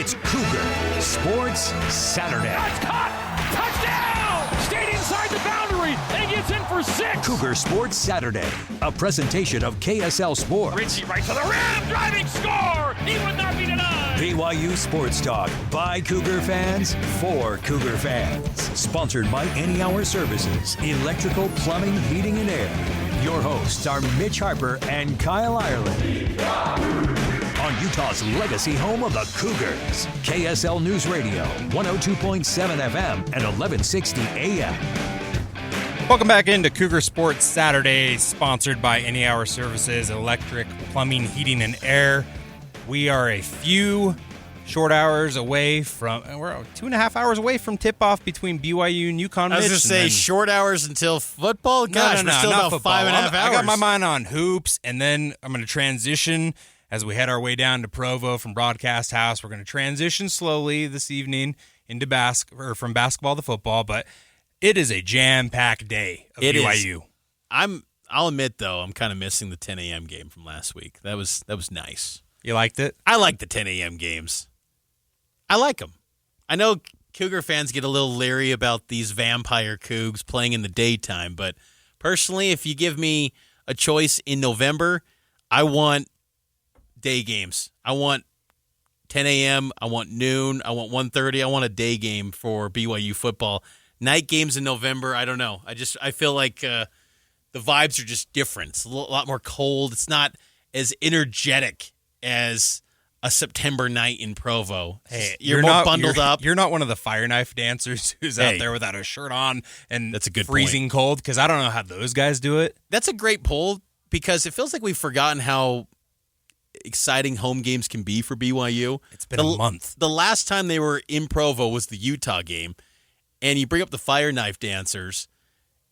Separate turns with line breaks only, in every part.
It's Cougar Sports Saturday.
That's caught! Touchdown! Stayed inside the boundary and gets in for 6.
Cougar Sports Saturday, a presentation of KSL Sports.
Ritchie right to the rim, driving score! He would not be denied!
BYU Sports Talk by Cougar fans for Cougar fans. Sponsored by Any Hour Services, Electrical, Plumbing, Heating, and Air. Your hosts are Mitch Harper and Kyle Ireland. On Utah's legacy home of the Cougars, KSL News Radio, 102.7 FM and 1160 AM.
Welcome back into Cougar Sports Saturday, sponsored by Any Hour Services, Electric, Plumbing, Heating, and Air. We are a few short hours away from, we're 2.5 hours away from tip-off between BYU and UConn.
I was going to say short hours until football? Gosh, we're still about
football.
5.5 hours.
I got my mind on hoops, and then I'm going to transition as we head our way down to Provo from Broadcast House. We're going to transition slowly this evening into from basketball to football, but it is a jam-packed day of BYU.
I'll admit, though, I'm kind of missing the 10 a.m. game from last week. That was nice.
You liked it?
I like the 10 a.m. games. I like them. I know Cougar fans get a little leery about these vampire Cougs playing in the daytime, but personally, if you give me a choice in November, I want day games. I want 10 a.m., I want noon, I want 1:30, I want a day game for BYU football. Night games in November, I don't know. I feel like the vibes are just different. It's a lot more cold. It's not as energetic as a September night in Provo. Hey, you're more bundled up.
You're not one of the fire knife dancers who's out there without a shirt on and
that's a good
freezing cold, because I don't know how those guys do it.
That's a great poll, because it feels like we've forgotten how exciting home games can be for BYU.
It's been a month.
The last time they were in Provo was the Utah game, and you bring up the fire knife dancers.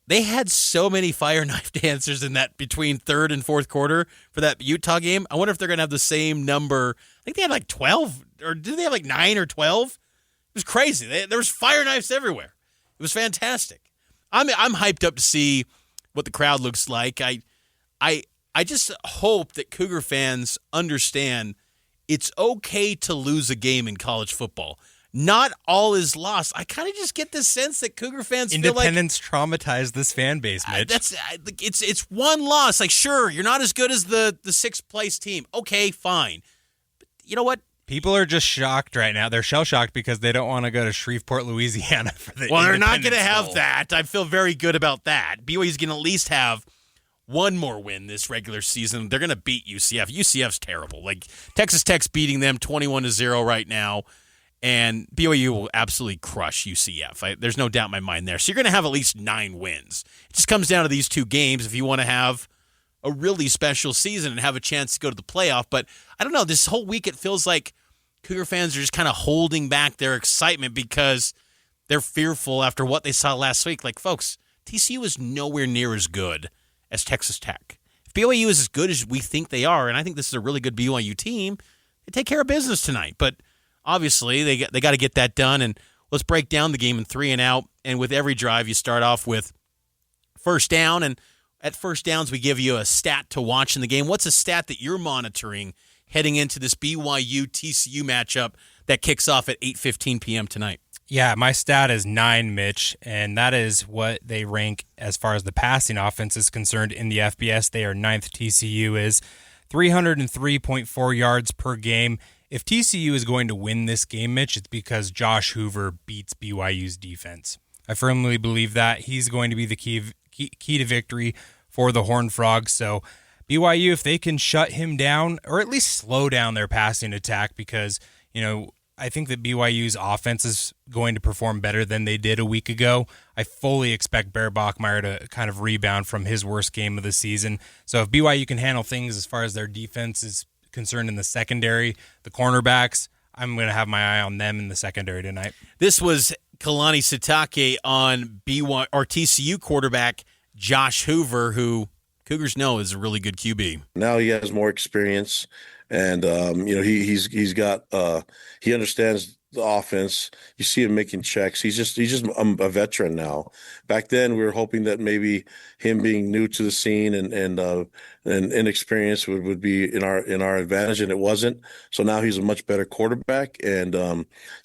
They had so many fire knife dancers in that between third and fourth quarter for that Utah game. I wonder if they're going to have the same number. I think they had like 12, or did they have like 9 or 12? It was crazy. There was fire knives everywhere. It was fantastic. I'm hyped up to see what the crowd looks like. I just hope that Cougar fans understand it's okay to lose a game in college football. Not all is lost. I kind of just get this sense that Cougar fans feel like
independence traumatized this fan base, Mitch.
It's one loss. Like, sure, you're not as good as the sixth place team. Okay, fine. But you know what?
People are just shocked right now. They're shell-shocked because they don't want to go to Shreveport, Louisiana for the
Well, they're not
going
to have that. I feel very good about that. BYU's going to at least have one more win this regular season. They're going to beat UCF. UCF's terrible. Like, Texas Tech's beating them 21-0 right now, and BYU will absolutely crush UCF. There's no doubt in my mind there. So you're going to have at least 9 wins. It just comes down to these 2 games if you want to have a really special season and have a chance to go to the playoff. But I don't know. This whole week it feels like Cougar fans are just kind of holding back their excitement because they're fearful after what they saw last week. Like, folks, TCU is nowhere near as good as Texas Tech. If BYU is as good as we think they are, and I think this is a really good BYU team, they take care of business tonight. But obviously, they got to get that done, and let's break down the game in 3 and out. And with every drive, you start off with first down, and at first downs, we give you a stat to watch in the game. What's a stat that you're monitoring heading into this BYU-TCU matchup that kicks off at 8:15 p.m. tonight?
Yeah, my stat is 9, Mitch, and that is what they rank as far as the passing offense is concerned in the FBS. They are 9th. TCU is 303.4 yards per game. If TCU is going to win this game, Mitch, it's because Josh Hoover beats BYU's defense. I firmly believe that. He's going to be the key to victory for the Horned Frogs. So BYU, if they can shut him down or at least slow down their passing attack, because, I think that BYU's offense is going to perform better than they did a week ago. I fully expect Bear Bachmeier to kind of rebound from his worst game of the season. So if BYU can handle things as far as their defense is concerned in the secondary, the cornerbacks, I'm going to have my eye on them in the secondary tonight.
This was Kalani Sitake on BYU or TCU quarterback Josh Hoover, who Cougars know is a really good QB.
Now he has more experience. And he understands the offense. You see him making checks. He's just a veteran now. Back then, we were hoping that maybe him being new to the scene and inexperienced would be in our advantage, and it wasn't. So now he's a much better quarterback, and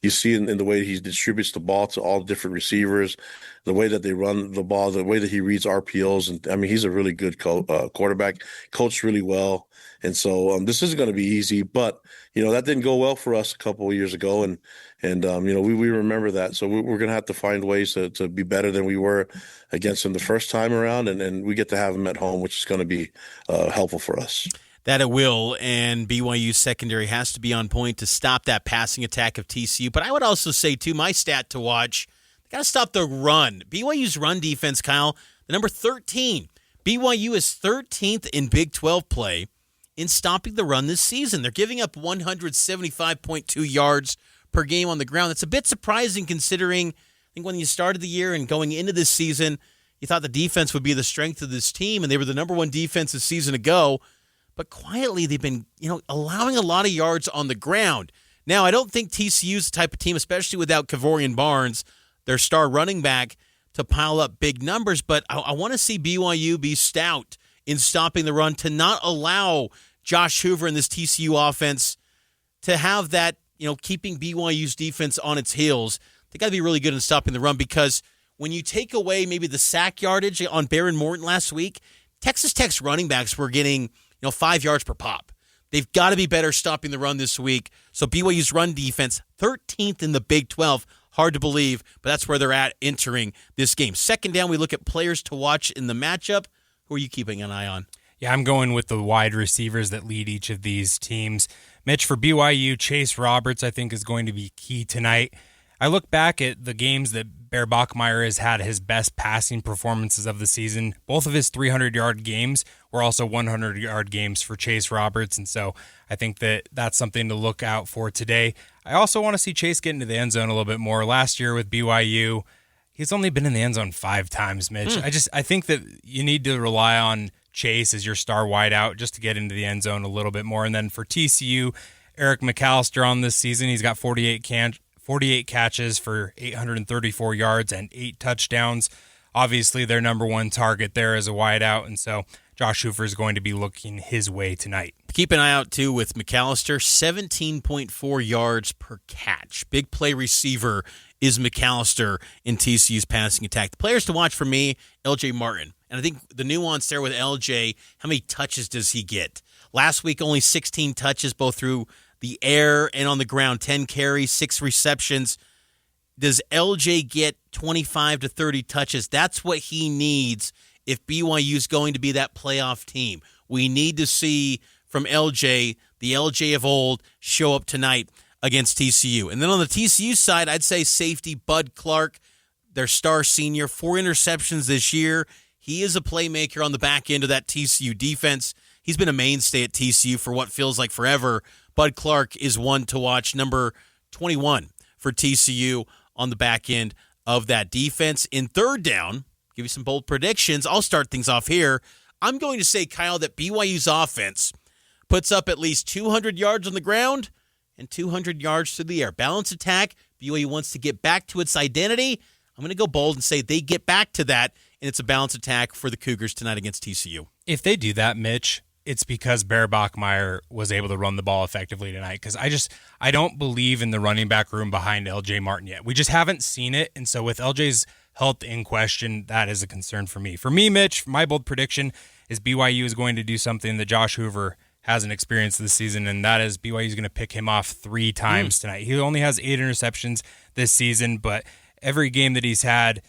you see in the way he distributes the ball to all different receivers, the way that they run the ball, the way that he reads RPOs, and I mean he's a really good quarterback, coached really well. And so this isn't going to be easy, but that didn't go well for us a couple of years ago, and we remember that. So we're going to have to find ways to be better than we were against them the first time around, and we get to have them at home, which is going to be helpful for us.
That it will, and BYU's secondary has to be on point to stop that passing attack of TCU. But I would also say, too, my stat to watch, they got to stop the run. BYU's run defense, Kyle, the number 13. BYU is 13th in Big 12 play in stopping the run this season. They're giving up 175.2 yards per game on the ground. That's a bit surprising considering, I think when you started the year and going into this season, you thought the defense would be the strength of this team, and they were the number one defense a season ago. But quietly, they've been allowing a lot of yards on the ground. Now, I don't think TCU's the type of team, especially without Kavorian Barnes, their star running back, to pile up big numbers. But I want to see BYU be stout in stopping the run, to not allow Josh Hoover and this TCU offense to have that, keeping BYU's defense on its heels. They got to be really good in stopping the run, because when you take away maybe the sack yardage on Baron Morton last week, Texas Tech's running backs were getting 5 yards per pop. They've got to be better stopping the run this week. So BYU's run defense, 13th in the Big 12. Hard to believe, but that's where they're at entering this game. Second down, we look at players to watch in the matchup. Who are you keeping an eye on?
Yeah, I'm going with the wide receivers that lead each of these teams. Mitch, for BYU, Chase Roberts, I think, is going to be key tonight. I look back at the games that Bear Bachmeier has had his best passing performances of the season. Both of his 300-yard games were also 100-yard games for Chase Roberts, and so I think that that's something to look out for today. I also want to see Chase get into the end zone a little bit more. Last year with BYU, he's only been in the end zone 5 times, Mitch. I think that you need to rely on Chase as your star wideout just to get into the end zone a little bit more. And then for TCU, Eric McAllister on this season, he's got 48 catches for 834 yards and 8 touchdowns. Obviously, their number one target there is a wideout, and so Josh Hoover is going to be looking his way tonight.
Keep an eye out, too, with McAllister, 17.4 yards per catch. Big play receiver is McAllister in TCU's passing attack. The players to watch for me, LJ Martin. And I think the nuance there with LJ, how many touches does he get? Last week, only 16 touches, both through the air and on the ground, 10 carries, 6 receptions. Does LJ get 25 to 30 touches? That's what he needs if BYU is going to be that playoff team. We need to see from LJ, the LJ of old, show up tonight against TCU. And then on the TCU side, I'd say safety Bud Clark, their star senior, 4 interceptions this year. He is a playmaker on the back end of that TCU defense. He's been a mainstay at TCU for what feels like forever. Bud Clark is one to watch, number 21 for TCU on the back end of that defense. In third down, give you some bold predictions. I'll start things off here. I'm going to say, Kyle, that BYU's offense puts up at least 200 yards on the ground and 200 yards through the air. Balanced attack. BYU wants to get back to its identity. I'm going to go bold and say they get back to that, and it's a balanced attack for the Cougars tonight against TCU.
If they do that, Mitch, it's because Bear Bachmeier was able to run the ball effectively tonight, because I don't believe in the running back room behind LJ Martin yet. We just haven't seen it, and so with LJ's health in question, that is a concern for me. For me, Mitch, my bold prediction is BYU is going to do something that Josh Hoover hasn't experienced this season, and that is BYU is going to pick him off 3 times tonight. He only has 8 interceptions this season, but every game that he's had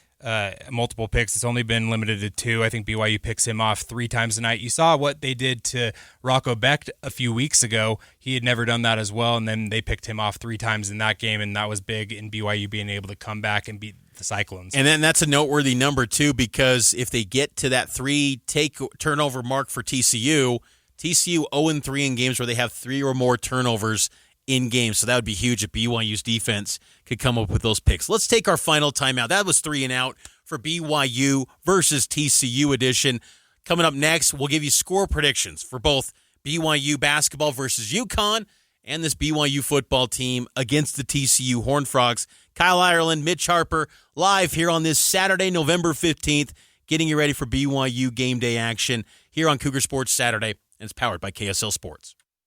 multiple picks, it's only been limited to 2. I think BYU picks him off 3 times tonight. You saw what they did to Rocco Becht a few weeks ago. He had never done that as well, and then they picked him off 3 times in that game, and that was big in BYU being able to come back and beat the Cyclones.
And then that's a noteworthy number, too, because if they get to that 3 turnover mark for TCU 0-3 in games where they have 3 or more turnovers in games. So that would be huge if BYU's defense could come up with those picks. Let's take our final timeout. That was 3 and out for BYU versus TCU edition. Coming up next, we'll give you score predictions for both BYU basketball versus UConn and this BYU football team against the TCU Horned Frogs. Kyle Ireland, Mitch Harper, live here on this Saturday, November 15th, getting you ready for BYU game day action here on Cougar Sports Saturday, and it's powered by KSL Sports.